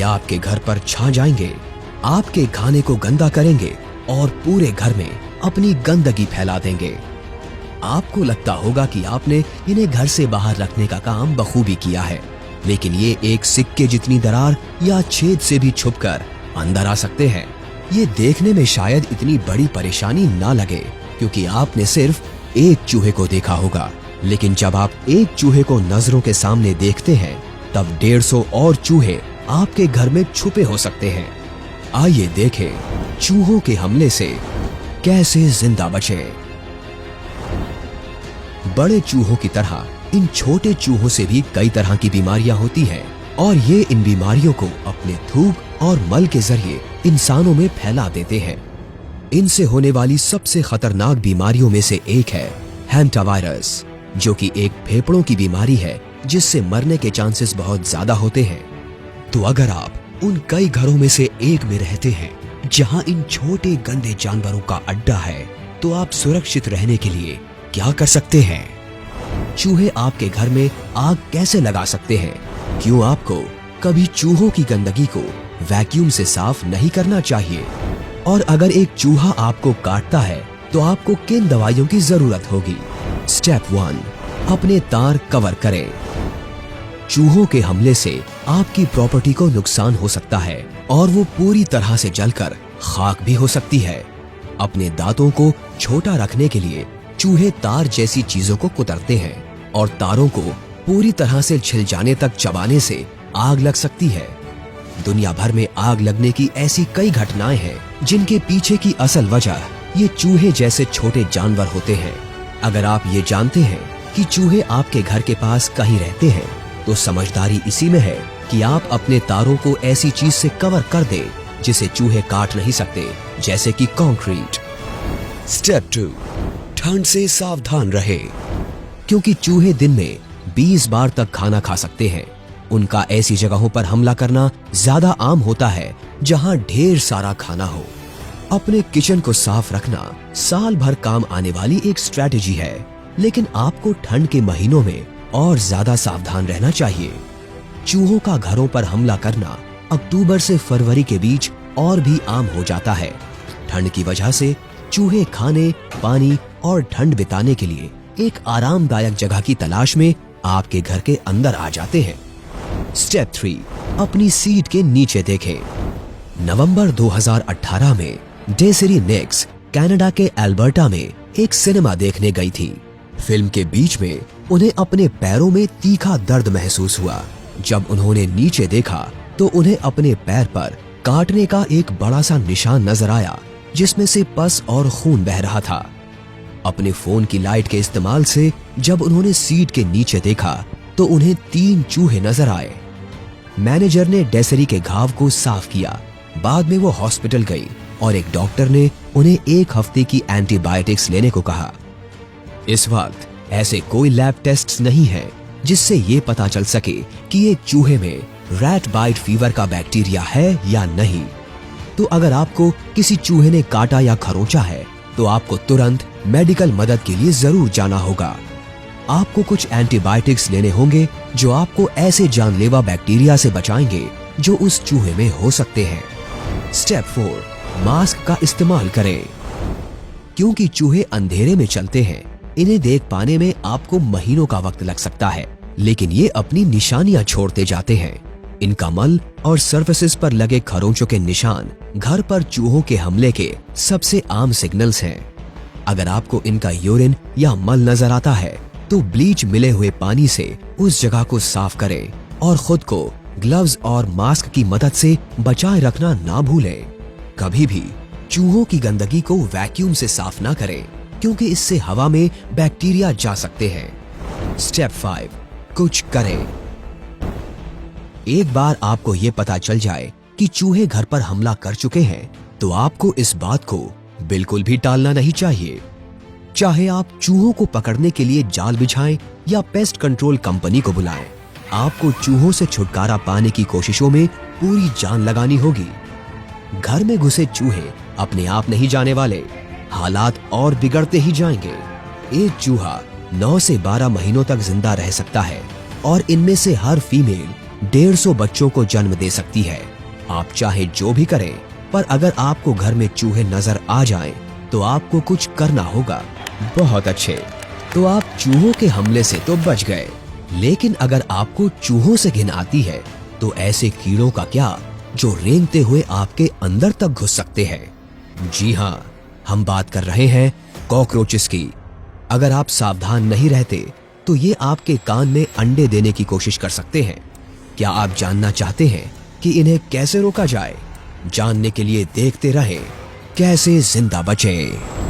आपके घर पर छा जाएंगे, आपके खाने को गंदा करेंगे और पूरे घर में अपनी गंदगी फैला देंगे। आपको लगता होगा कि आपने इन्हें घर से बाहर रखने का काम बखूबी किया है, लेकिन ये एक सिक्के जितनी दरार या छेद से भी छुपकर अंदर आ सकते हैं। ये देखने में शायद इतनी बड़ी परेशानी ना लगे, क्योंकि आपने सिर्फ एक चूहे को देखा होगा, लेकिन जब आप एक चूहे को नजरों के सामने देखते हैं, तब 150 और चूहे आपके घर में छुपे हो सकते हैं। आइए देखें चूहों के हमले से कैसे जिंदा बचें। बड़े चूहों की तरह इन छोटे चूहों से भी कई तरह की बीमारियां होती हैं और ये इन बीमारियों को अपने थूक और मल के जरिए इंसानों में फैला देते हैं। इनसे होने वाली सबसे खतरनाक बीमारियों में से एक है हैंटावायरस, जो कि एक फेफड़ों की बीमारी है जिससे मरने के चांसेस बहुत ज्यादा होते हैं। तो अगर आप उन कई घरों में से एक में रहते हैं जहां इन छोटे गंदे जानवरों का अड्डा है, तो आप सुरक्षित रहने के लिए क्या कर सकते हैं? चूहे आपके घर में आग कैसे लगा सकते हैं? क्यों आपको कभी चूहों की गंदगी को वैक्यूम से साफ नहीं करना चाहिए? और अगर एक चूहा आपको काटता है तो आपको किन दवाइयों की जरूरत होगी? स्टेप 1, अपने तार कवर करें। चूहों के हमले से आपकी प्रॉपर्टी को नुकसान हो सकता है और वो पूरी तरह से जलकर खाक भी हो सकती है। अपने दांतों को छोटा रखने के लिए चूहे तार जैसी चीजों को कुतरते हैं और तारों को पूरी तरह से छिल जाने तक चबाने से आग लग सकती है। दुनिया भर में आग लगने की ऐसी कई घटनाएं हैं जिनके पीछे की असल वजह ये चूहे जैसे छोटे जानवर होते हैं। अगर आप ये जानते हैं कि चूहे आपके घर के पास कहीं रहते हैं, तो समझदारी इसी में है कि आप अपने तारों को ऐसी चीज से कवर कर दें जिसे चूहे काट नहीं सकते, जैसे कि कंक्रीट। स्टेप 2, ठंड से सावधान रहे। क्योंकि चूहे दिन में 20 बार तक खाना खा सकते हैं, उनका ऐसी जगहों पर हमला करना ज्यादा आम होता है जहां ढेर सारा खाना हो। अपने किचन को साफ रखना साल भर काम आने वाली एक स्ट्रैटेजी है, लेकिन आपको ठंड के महीनों में और ज्यादा सावधान रहना चाहिए। चूहों का घरों पर हमला करना अक्टूबर से फरवरी के बीच और भी आम हो जाता है। ठंड की वजह से चूहे खाने, पानी और ठंड बिताने के लिए एक आरामदायक जगह की तलाश में आपके घर के अंदर आ जाते हैं। स्टेप 3, अपनी सीट के नीचे देखें। नवंबर 2018 में डेसिरी निक्स कनाडा के एल्बर्टा में एक सिनेमा देखने गई थी। फिल्म के बीच में उन्हें अपने पैरों में तीखा दर्द महसूस हुआ। जब उन्होंने नीचे देखा तो उन्हें अपने पैर पर काटने का एक बड़ा सा निशान नजर आया, जिसमें से पस और खून बह रहा था। अपने फोन की लाइट के इस्तेमाल से जब उन्होंने सीट के नीचे देखा तो उन्हें 3 चूहे नजर आए। मैनेजर ने डेसरी के घाव को साफ किया। बाद में वो हॉस्पिटल गई और एक डॉक्टर ने उन्हें 1 हफ्ते की एंटीबायोटिक्स लेने को कहा। इस वक्त ऐसे कोई लैब टेस्ट्स नहीं है जिससे ये पता चल सके कि एक चूहे में रैट बाइट फीवर का बैक्टीरिया है या नहीं। तो अगर आपको किसी चूहे ने काटा या खरोंचा है तो आपको तुरंत मेडिकल मदद के लिए जरूर जाना होगा। आपको कुछ एंटीबायोटिक्स लेने होंगे जो आपको ऐसे जानलेवा बैक्टीरिया से बचाएंगे जो उस चूहे में हो सकते हैं। स्टेप 4, मास्क का इस्तेमाल करें। क्योंकि चूहे अंधेरे में चलते हैं, इन्हें देख पाने में आपको महीनों का वक्त लग सकता है, लेकिन ये अपनी निशानियां छोड़ते जाते हैं। इनका मल और सरफेसेस पर लगे खरोंचों के निशान घर पर चूहों के हमले के सबसे आम सिग्नल्स हैं। अगर आपको इनका यूरिन या मल नजर आता है तो ब्लीच मिले हुए पानी से उस जगह को साफ करें और खुद को ग्लव्स और मास्क की मदद से बचाए रखना ना भूलें। कभी भी चूहों की गंदगी को वैक्यूम से साफ ना करें, क्योंकि इससे हवा में बैक्टीरिया जा सकते हैं। स्टेप 5, कुछ करें। एक बार आपको ये पता चल जाए कि चूहे घर पर हमला कर चुके हैं, तो आपको इस बात को बिल्कुल भी टालना नहीं चाहिए। चाहे आप चूहों को पकड़ने के लिए जाल बिछाएं या पेस्ट कंट्रोल कंपनी को बुलाएं, आपको चूहों से छुटकारा पाने की कोशिशों में पूरी जान लगानी होगी। घर में घुसे चूहे अपने आप नहीं जाने वाले, हालात और बिगड़ते ही जाएंगे। एक चूहा 9 से 12 महीनों तक जिंदा रह सकता है और इनमें से हर फीमेल 150 बच्चों को जन्म दे सकती है। आप चाहे जो भी करें, पर अगर आपको घर में चूहे नजर आ जाएं, तो आपको कुछ करना होगा। बहुत अच्छे, तो आप चूहों के हमले से तो बच गए, लेकिन अगर आपको चूहों से घिन आती है, तो ऐसे कीड़ों का क्या जो रेंगते हुए आपके अंदर तक घुस सकते हैं। जी हाँ, हम बात कर रहे हैं कॉकरोचेस की। अगर आप सावधान नहीं रहते तो ये आपके कान में अंडे देने की कोशिश कर सकते हैं। क्या आप जानना चाहते हैं कि इन्हें कैसे रोका जाए? जानने के लिए देखते रहें कैसे जिंदा बचें।